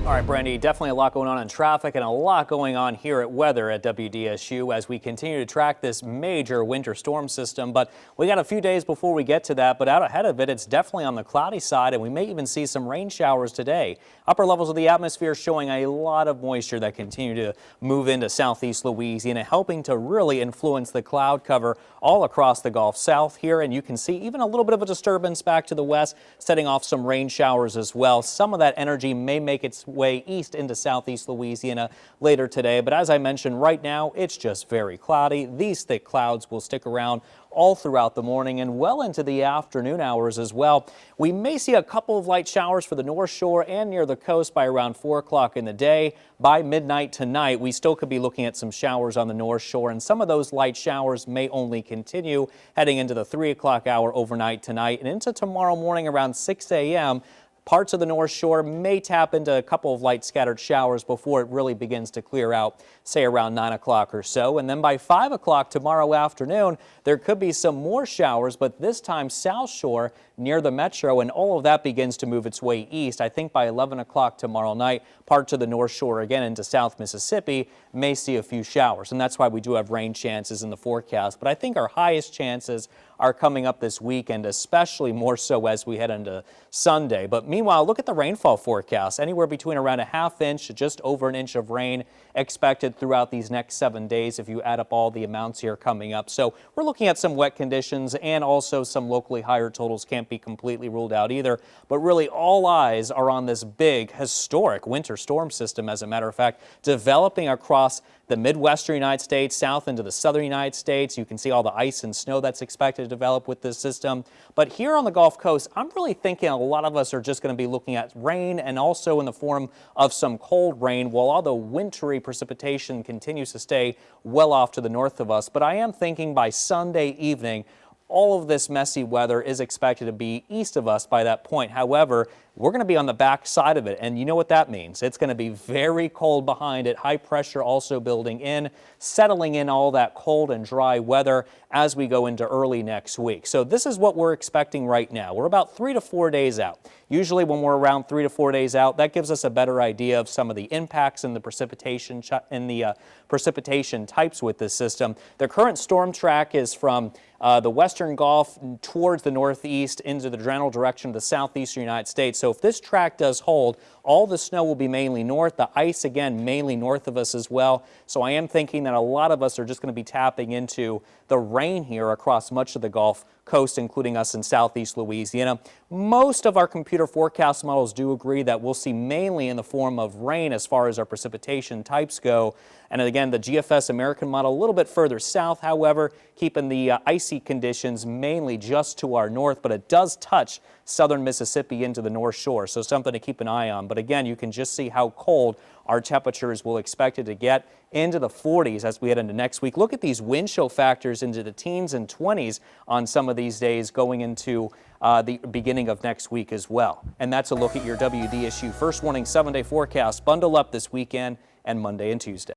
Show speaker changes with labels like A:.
A: All right, Brandy, definitely a lot going on in traffic and a lot going on here at weather at WDSU as we continue to track this major winter storm system. But we got a few days before we get to that. But out ahead of it, it's definitely on the cloudy side, and we may even see some rain showers today. Upper levels of the atmosphere showing a lot of moisture that continue to move into southeast Louisiana, helping to really influence the cloud cover all across the Gulf South here. And you can see even a little bit of a disturbance back to the west, setting off some rain showers as well. Some of that energy may make its way east into southeast Louisiana later today. But as I mentioned, right now it's just very cloudy. These thick clouds will stick around all throughout the morning and well into the afternoon hours as well. We may see a couple of light showers for the North Shore and near the coast by around 4 o'clock in the day. By midnight tonight, we still could be looking at some showers on the North Shore, and some of those light showers may only continue heading into the 3 o'clock hour overnight tonight and into tomorrow morning around 6 a.m. Parts of the North Shore may tap into a couple of light scattered showers before it really begins to clear out, say around 9 o'clock or so. And then by 5 o'clock tomorrow afternoon, there could be some more showers, but this time South Shore near the metro, and all of that begins to move its way east. I think by 11 o'clock tomorrow night, parts of the North Shore again into South Mississippi may see a few showers, and that's why we do have rain chances in the forecast. But I think our highest chances are coming up this weekend, especially more so as we head into Sunday. But meanwhile, look at the rainfall forecast. Anywhere between around a ½ inch to just over an inch of rain expected throughout these next 7 days if you add up all the amounts here coming up. So we're looking at some wet conditions, and also some locally higher totals can't be completely ruled out either. But really all eyes are on this big historic winter storm system, as a matter of fact, developing across the Midwestern United States, south into the southern United States. You can see all the ice and snow that's expected to develop with this system. But here on the Gulf Coast, I'm really thinking a lot of us are just going to be looking at rain, and also in the form of some cold rain, while all the wintry precipitation continues to stay well off to the north of us. But I am thinking by Sunday evening, all of this messy weather is expected to be east of us by that point. However, we're going to be on the back side of it, and you know what that means. It's going to be very cold behind it. High pressure also building in, settling in all that cold and dry weather as we go into early next week. So this is what we're expecting right now. We're about 3 to 4 days out. Usually when we're around 3 to 4 days out, that gives us a better idea of some of the impacts and the precipitation precipitation types with this system. The current storm track is from the western Gulf towards the northeast into the general direction of the southeastern United States. So if this track does hold, all the snow will be mainly north. The ice, again, mainly north of us as well. So I am thinking that a lot of us are just going to be tapping into the rain here across much of the Gulf Coast, including us in southeast Louisiana. Most of our computer forecast models do agree that we'll see mainly in the form of rain as far as our precipitation types go. And again, the GFS American model a little bit further south, however, keeping the icy conditions mainly just to our north, but it does touch southern Mississippi into the North Shore, so something to keep an eye on. But again, you can just see how cold our temperatures will expect it to get into the 40s as we head into next week. Look at these wind chill factors into the teens and 20s on some of these days going into the beginning of next week as well. And that's a look at your WDSU First Warning 7-day forecast. Bundle up this weekend and Monday and Tuesday.